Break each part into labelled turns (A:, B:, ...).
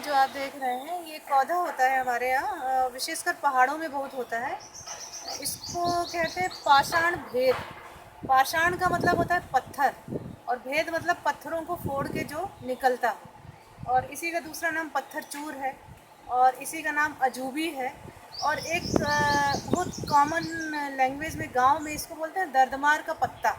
A: जो आप देख रहे हैं ये एक पौधा होता है हमारे यहाँ, विशेषकर पहाड़ों में बहुत होता है। इसको कहते हैं पाषाण भेद। पाषाण का मतलब होता है पत्थर, और भेद मतलब पत्थरों को फोड़ के जो निकलता हो। और इसी का दूसरा नाम पत्थर चूर है, और इसी का नाम अजूबी है। और एक बहुत कॉमन लैंग्वेज में गांव में इसको बोलते हैं दर्दमार का पत्ता।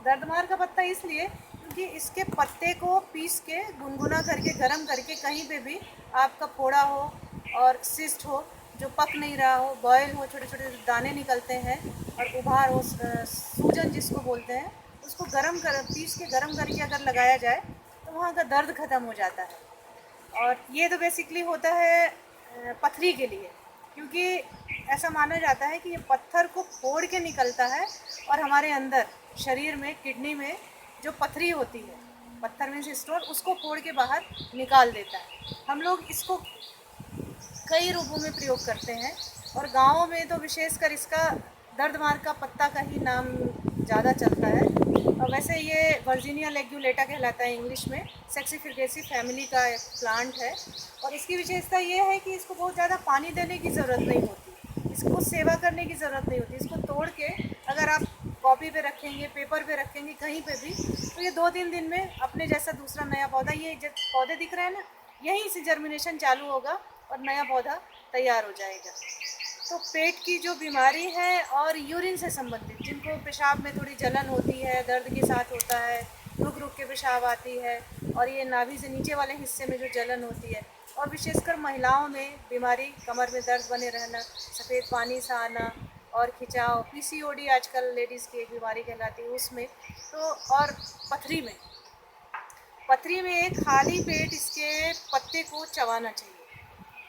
A: दर्दमार का पत्ता इसलिए क्योंकि इसके पत्ते को पीस के गुनगुना करके गर्म करके कहीं पे भी आपका फोड़ा हो और सिस्ट हो जो पक नहीं रहा हो, बॉयल हो, छोटे छोटे दाने निकलते हैं और उभार हो, सूजन जिसको बोलते हैं, उसको गरम कर पीस के गरम करके अगर लगाया जाए तो वहाँ का दर्द ख़त्म हो जाता है। और ये तो बेसिकली होता है पथरी के लिए, क्योंकि ऐसा माना जाता है कि ये पत्थर को फोड़ के निकलता है और हमारे अंदर शरीर में किडनी में जो पथरी होती है, पत्थर में से स्टोन, उसको फोड़ के बाहर निकाल देता है। हम लोग इसको कई रूपों में प्रयोग करते हैं, और गाँवों में तो विशेषकर इसका दर्द मार का पत्ता का ही नाम ज़्यादा चलता है। और वैसे ये वर्जीनिया लेग्यूलेटा कहलाता है इंग्लिश में। सेक्सिफिकेसी फैमिली का एक प्लांट है, और इसकी विशेषता ये है कि इसको बहुत ज़्यादा पानी देने की ज़रूरत नहीं होती, इसको सेवा करने की ज़रूरत नहीं होती। इसको तोड़ के अगर आप कॉपी पे रखेंगे, पेपर पे रखेंगे, कहीं पे भी, तो ये 2-3 दिन में अपने जैसा दूसरा नया पौधा, ये जो पौधे दिख रहे हैं ना, यहीं से जर्मिनेशन चालू होगा और नया पौधा तैयार हो जाएगा। तो पेट की जो बीमारी है और यूरिन से संबंधित, जिनको पेशाब में थोड़ी जलन होती है, दर्द के साथ होता है, रुक रुक के पेशाब आती है, और ये नाभि से नीचे वाले हिस्से में जो जलन होती है, और विशेषकर महिलाओं में बीमारी, कमर में दर्द बने रहना, सफ़ेद पानी सा आना और खिंचाव, पीसीओडी आजकल लेडीज़ की एक बीमारी कहलाती है उसमें, तो और पथरी में, पथरी में एक खाली पेट इसके पत्ते को चबाना चाहिए।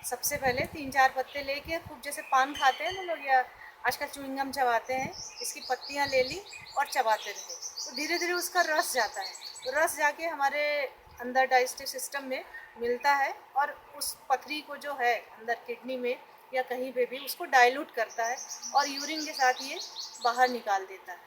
A: सबसे पहले 3-4 पत्ते लेके, खूब जैसे पान खाते हैं ना लोग, या आजकल च्युइंगम चबाते हैं, इसकी पत्तियां ले ली और चबाते रहे, तो धीरे धीरे उसका रस जाता है। तो रस जाके हमारे अंदर डाइजेस्टिव सिस्टम में मिलता है, और उस पथरी को जो है अंदर किडनी में या कहीं पे भी उसको डाइल्यूट करता है, और यूरिन के साथ ये बाहर निकाल देता है।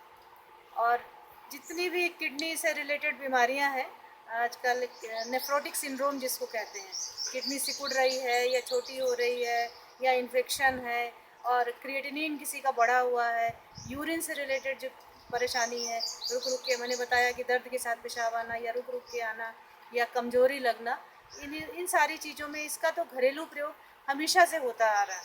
A: और जितनी भी किडनी से रिलेटेड बीमारियां हैं आजकल, नेफ्रोटिक सिंड्रोम जिसको कहते हैं, किडनी सिकुड़ रही है या छोटी हो रही है या इन्फेक्शन है, और क्रिएटिनिन किसी का बढ़ा हुआ है, यूरिन से रिलेटेड जो परेशानी है, रुक रुक के, मैंने बताया कि दर्द के साथ पेशाब आना या रुक रुक के आना या कमजोरी लगना, इन इन सारी चीज़ों में इसका तो घरेलू प्रयोग हमेशा से होता आ रहा है।